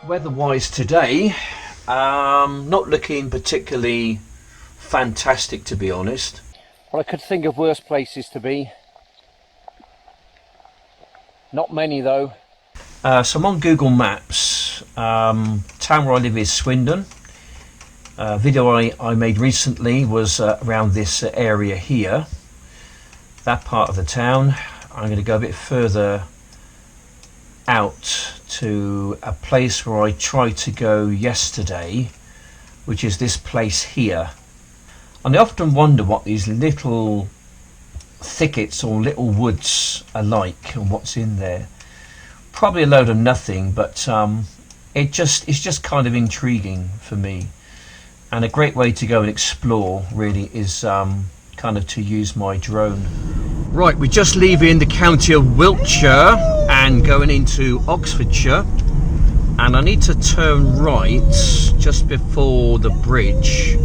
Weather-wise today, not looking particularly fantastic, to be honest. Well, I could think of worse places to be. Not many though. So I'm on Google Maps. Town where I live is Swindon. Video I made recently was around this area here, that part of the town. I'm going to go a bit further out to a place where I tried to go yesterday, which is this place here. And I often wonder what these little thickets or little woods are like and what's in there. Probably a load of nothing, but it's just kind of intriguing for me. And a great way to go and explore really is kind of to use my drone. Right, we're just leaving the county of Wiltshire and going into Oxfordshire, and I need to turn right just before the bridge.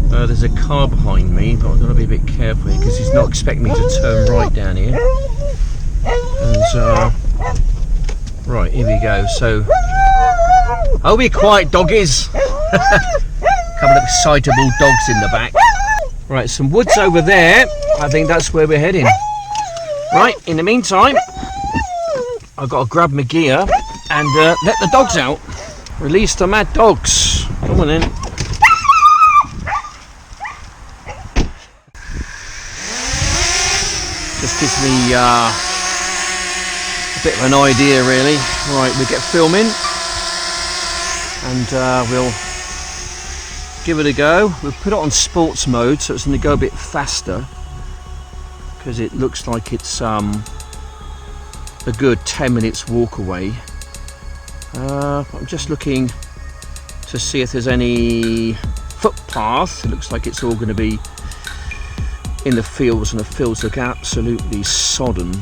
There's a car behind me, but I've got to be a bit careful here because he's not expecting me to turn right down here. And right, here we go. So, oh, be quiet, doggies. Couple of excitable dogs in the back. Right, some woods over there. I think that's where we're heading. Right, in the meantime, I've got to grab my gear and let the dogs out. Release the mad dogs. Come on in. Just gives me a bit of an idea, really. Right, we get filming and we'll give it a go. We'll put it on sports mode so it's going to go a bit faster because it looks like it's a good 10 minutes walk away. I'm just looking to see if there's any footpath. It looks like it's all going to be in the fields, and the fields look absolutely sodden.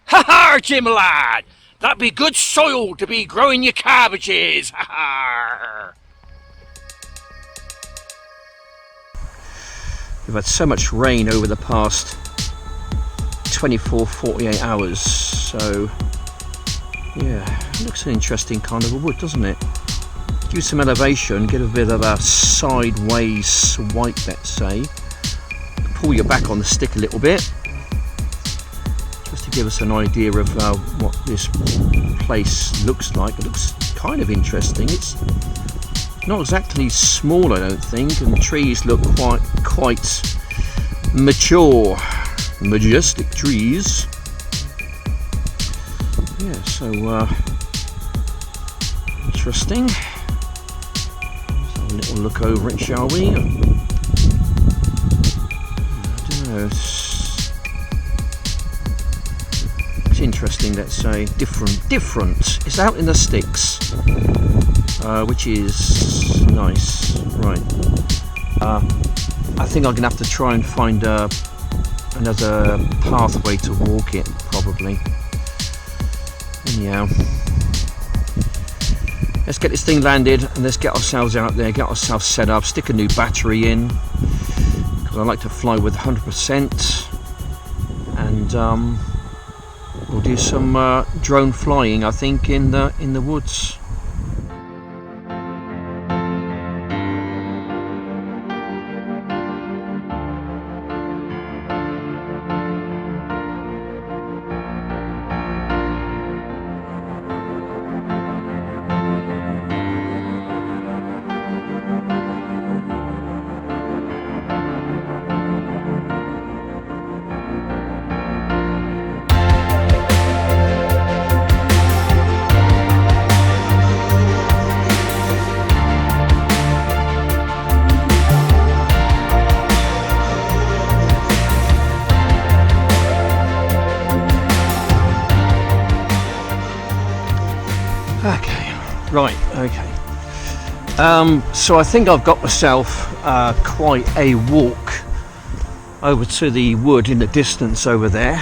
Ha ha, Jim lad! That'd be good soil to be growing your cabbages. Ha ha! We've had so much rain over the past 24-48 hours, so yeah, it looks an interesting kind of a wood, doesn't it? Give some elevation, get a bit of a sideways swipe, let's say. Pull your back on the stick a little bit, just to give us an idea of what this place looks like. It looks kind of interesting. It's not exactly small, I don't think, and the trees look quite mature, majestic trees. Yeah, so interesting. So a little look over it, shall we? I don't know. It's interesting, let's say. Different. It's out in the sticks, which is nice. Right. I think I'm gonna have to try and find another pathway to walk it, probably. Anyhow, let's get this thing landed and let's get ourselves out there, get ourselves set up, stick a new battery in because I like to fly with 100%, and we'll do some drone flying, I think, in the woods. Right, okay. So I think I've got myself quite a walk over to the wood in the distance over there.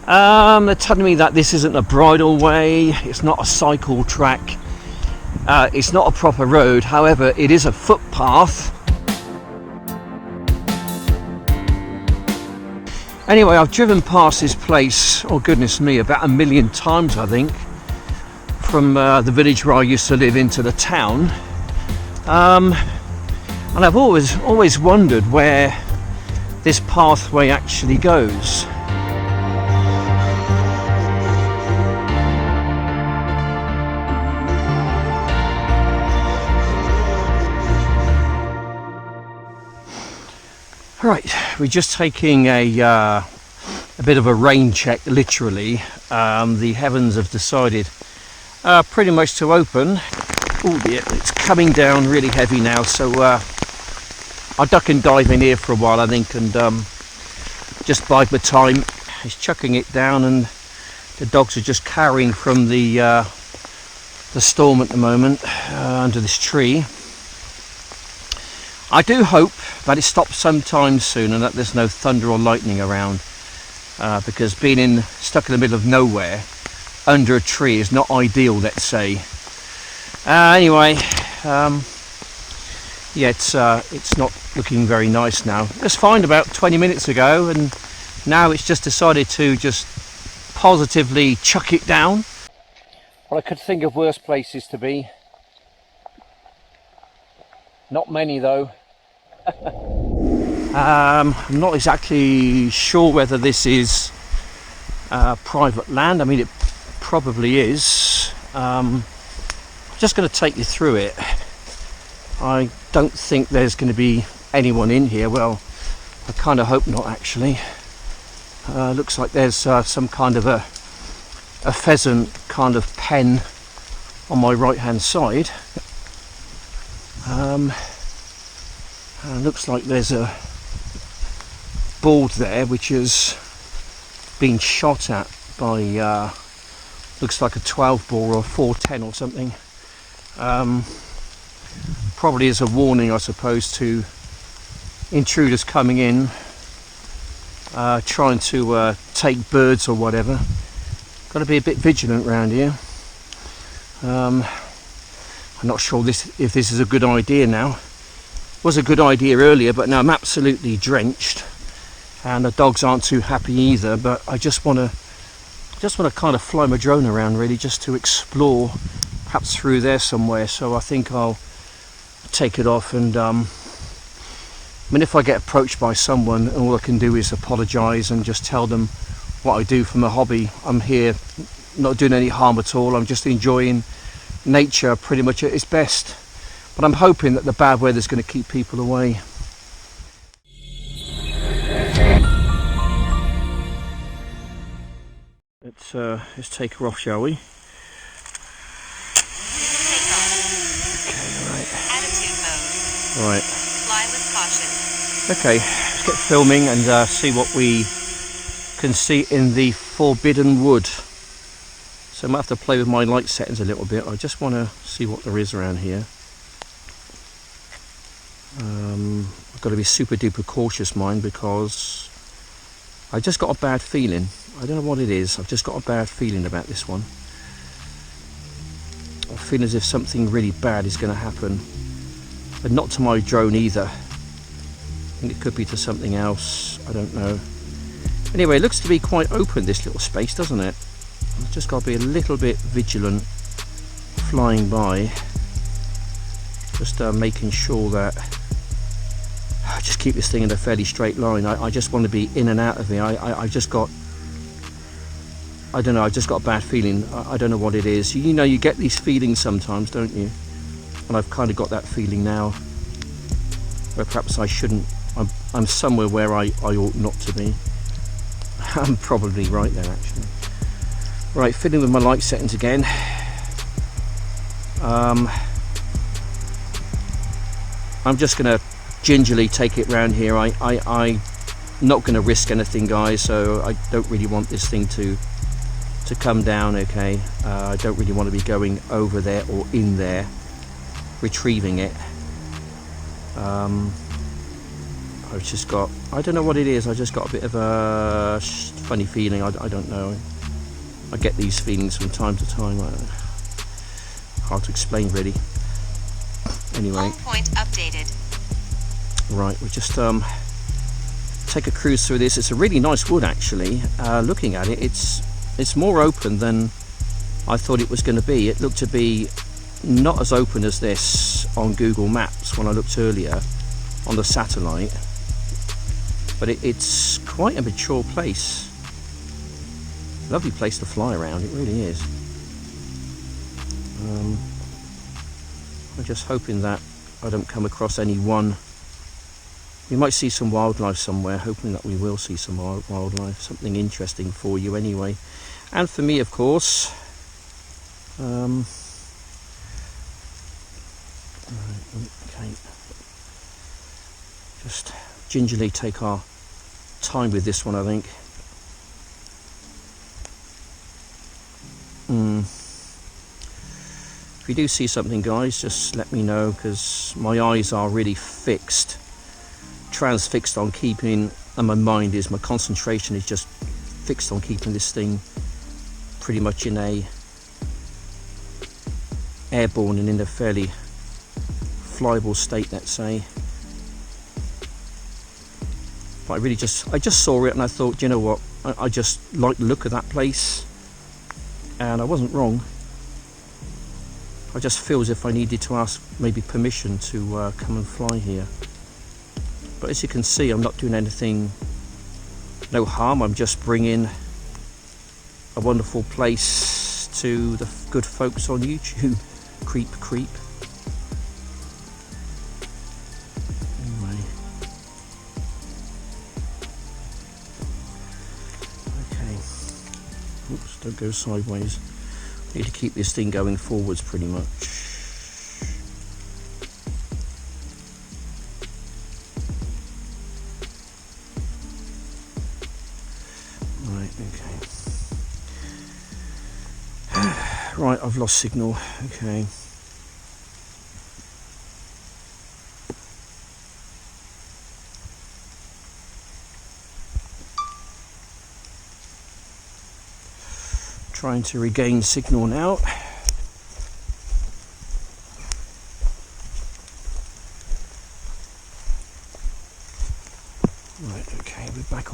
They're telling me that this isn't a bridle way, it's not a cycle track, it's not a proper road, however it is a footpath. Anyway, I've driven past this place, oh goodness me, about 1 million times I think, from the village where I used to live into the town. And I've always wondered where this pathway actually goes. Right, we're just taking a bit of a rain check, literally. The heavens have decided pretty much to open. Oh dear, it's coming down really heavy now, so I'll duck and dive in here for a while, I think, and just bide my time. It's chucking it down, and the dogs are just cowering from the storm at the moment under this tree. I do hope that it stops sometime soon and that there's no thunder or lightning around, because being stuck in the middle of nowhere under a tree is not ideal, let's say. Anyway, yeah, it's not looking very nice now. It was fine about 20 minutes ago, and now it's just decided to just positively chuck it down. Well, I could think of worse places to be. Not many though. I'm not exactly sure whether this is private land. I mean, it probably is. I'm just going to take you through it. I don't think there's going to be anyone in here. Well, I kind of hope not, actually. Looks like there's some kind of a pheasant kind of pen on my right hand side. Looks like there's a board there which has been shot at by looks like a 12 bore or 410 or something. Probably as a warning, I suppose, to intruders coming in, trying to take birds or whatever. Got to be a bit vigilant around here. I'm not sure if this is a good idea now. It was a good idea earlier, but now I'm absolutely drenched, and the dogs aren't too happy either. But I just want to kind of fly my drone around, really, just to explore, perhaps through there somewhere. So I think I'll take it off, and I mean, if I get approached by someone, all I can do is apologise and just tell them what I do for my hobby. I'm here not doing any harm at all. I'm just enjoying nature pretty much at its best, but I'm hoping that the bad weather is going to keep people away. Let's take her off, shall we? Okay, right. Attitude mode. Right. Fly with caution. Okay, let's get filming and see what we can see in the Forbidden Wood. So I might have to play with my light settings a little bit. I just want to see what there is around here. I've got to be super duper cautious, mind, because I just got a bad feeling. I don't know what it is. I've just got a bad feeling about this one. I feel as if something really bad is going to happen, but not to my drone either. I think it could be to something else. I don't know. Anyway, it looks to be quite open, this little space, doesn't it? I've just got to be a little bit vigilant flying by, just making sure that I just keep this thing in a fairly straight line. I just want to be in and out of here. I just got, I don't know, I just got a bad feeling. I don't know what it is. You know, you get these feelings sometimes, don't you? And I've kind of got that feeling now, where perhaps I shouldn't. I'm somewhere where I ought not to be. I'm probably right there, actually. Right, fiddling with my light settings again. I'm just going to gingerly take it round here. I'm not going to risk anything, guys, so I don't really want this thing to come down, okay? I don't really want to be going over there or in there, retrieving it. I've just got, I don't know what it is, I just got a bit of a funny feeling. I don't know. I get these feelings from time to time. Hard to explain, really. Anyway. Home point updated. Right, we're just take a cruise through this. It's a really nice wood actually. Looking at it, it's more open than I thought it was going to be. It looked to be not as open as this on Google Maps when I looked earlier on the satellite, but it's quite a mature place. Lovely place to fly around, it really is. I'm just hoping that I don't come across anyone. We might see some wildlife somewhere, hoping that we will see some wildlife, something interesting for you anyway. And for me, of course. Okay. Just gingerly take our time with this one, I think. If you do see something, guys, just let me know, because my eyes are really fixed, transfixed on keeping, and my concentration is just fixed on keeping this thing pretty much in a airborne and in a fairly flyable state, let's say. But I just saw it and I thought, you know what, I just like the look of that place, and I wasn't wrong. I just feel as if I needed to ask maybe permission to come and fly here. But as you can see, I'm not doing anything, no harm. I'm just bringing a wonderful place to the good folks on YouTube. Creep. Anyway. Okay. Oops, don't go sideways. Need to keep this thing going forwards pretty much. Right, okay. Right, I've lost signal. Okay. Trying to regain signal now. Right, okay, we're back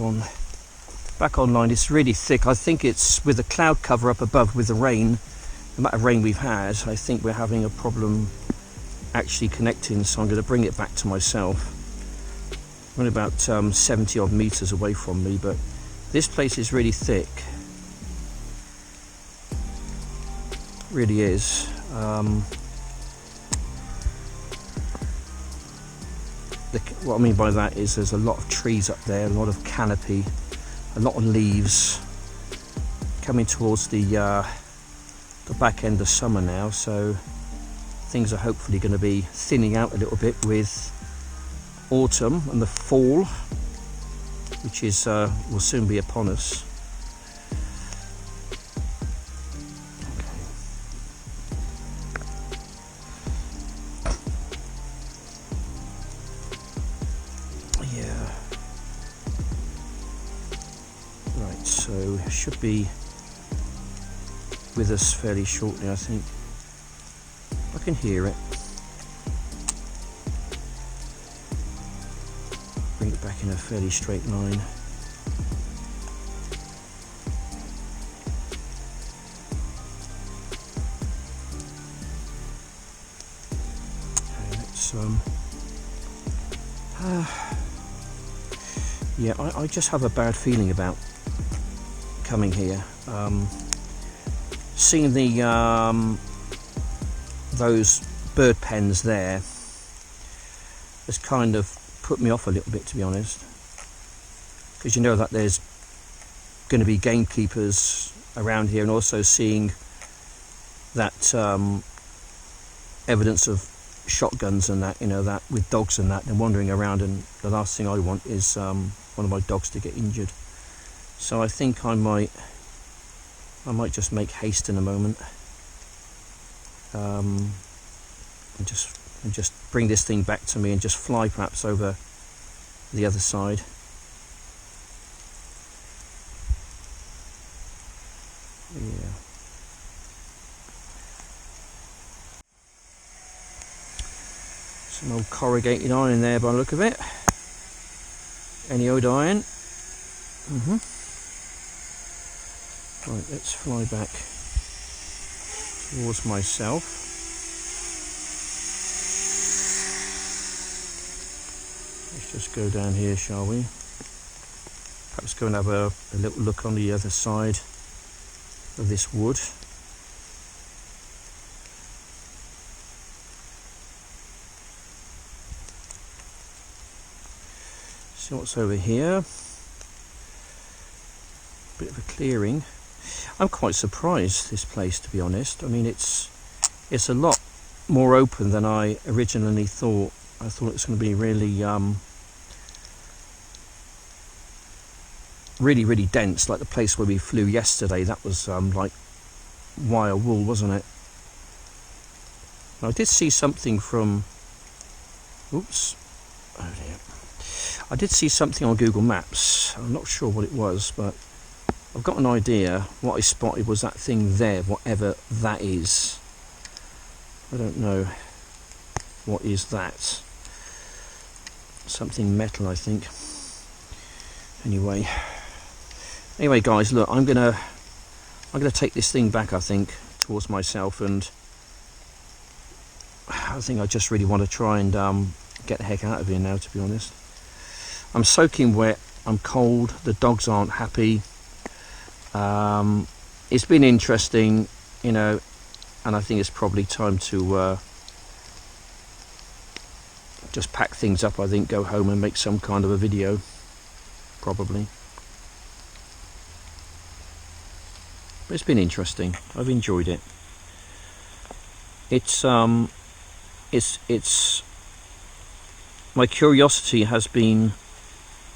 online. It's really thick. I think it's with the cloud cover up above with the rain, the amount of rain we've had. I think we're having a problem actually connecting, so I'm going to bring it back to myself. I'm only about 70 odd meters away from me, but this place is really thick. Really is. What I mean by that is there's a lot of trees up there, a lot of canopy, a lot of leaves, coming towards the back end of summer now, so things are hopefully going to be thinning out a little bit with autumn and the fall, which is will soon be upon us. So should be with us fairly shortly, I think. I can hear it. Bring it back in a fairly straight line. Okay, let's yeah, I just have a bad feeling about coming here. Seeing the those bird pens there has kind of put me off a little bit, to be honest, because you know that there's going to be gamekeepers around here, and also seeing that evidence of shotguns and that, you know, that with dogs and that, and wandering around, and the last thing I want is one of my dogs to get injured. So I think I might just make haste in a moment, and just bring this thing back to me and just fly perhaps over the other side. Yeah. Some old corrugated iron there by the look of it. Aniodion. Right, let's fly back towards myself. Let's just go down here, shall we? Perhaps go and have a little look on the other side of this wood. See what's over here. Bit of a clearing. I'm quite surprised, this place, to be honest. I mean, it's a lot more open than I originally thought. I thought it was going to be really really dense, like the place where we flew yesterday. That was like wire wool, wasn't it? Now, I did see something from, oops, oh dear, I did see something on Google Maps. I'm not sure what it was, but I've got an idea. What I spotted was that thing there, whatever that is. I don't know what is that. Something metal, I think. Anyway guys, look, I'm gonna take this thing back, I think, towards myself, and I think I just really want to try and get the heck out of here now, to be honest. I'm soaking wet, I'm cold, the dogs aren't happy. It's been interesting, you know, and I think it's probably time to just pack things up. I think go home and make some kind of a video, probably. But it's been interesting. I've enjoyed it. It's my curiosity has been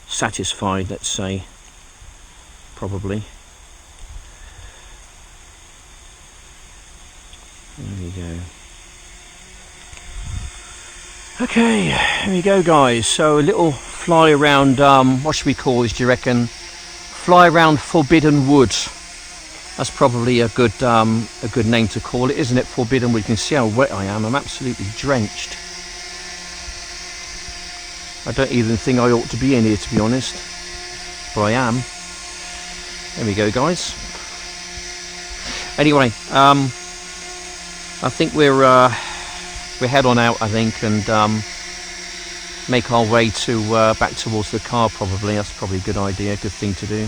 satisfied, let's say, probably. There we go. Okay, here we go, guys. So a little fly around, what should we call this, do you reckon? Fly around Forbidden Wood. That's probably a good name to call it, isn't it? Forbidden Wood. You can see how wet I am. I'm absolutely drenched. I don't even think I ought to be in here, to be honest, but I am. There we go, guys. Anyway, I think we're head on out, I think, and make our way to back towards the car. Probably that's probably a good idea, good thing to do.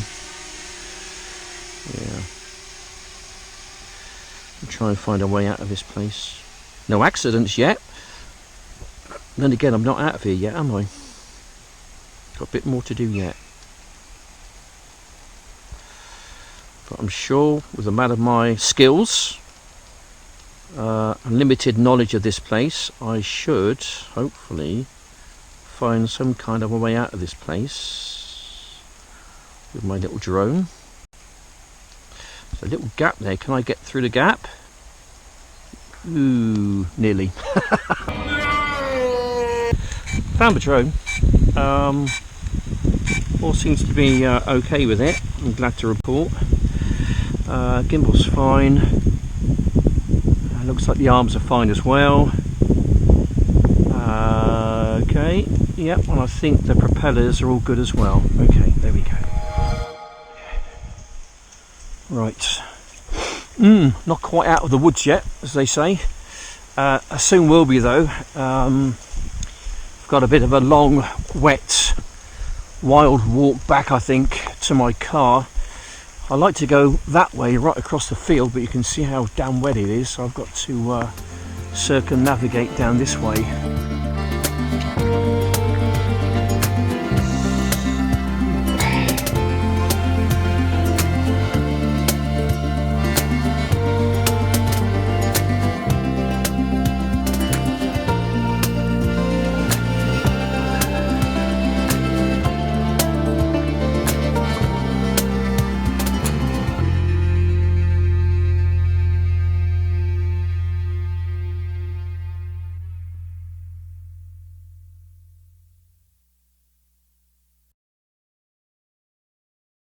Yeah. We'll try and find a way out of this place. No accidents yet. Then again, I'm not out of here yet, am I? Got a bit more to do yet. But I'm sure, with a matter of my skills, and limited knowledge of this place, I should hopefully find some kind of a way out of this place with my little drone. There's a little gap there. Can I get through the gap? Ooh, nearly. Found the drone. All seems to be okay with it. I'm glad to report. Gimbal's fine. Looks like the arms are fine as well. Okay, yep, and I think the propellers are all good as well. Okay, there we go. Right. Not quite out of the woods yet, as they say. I soon will be, though. I've got a bit of a long, wet, wild walk back, I think, to my car. I like to go that way, right across the field, but you can see how damn wet it is, so I've got to circumnavigate down this way.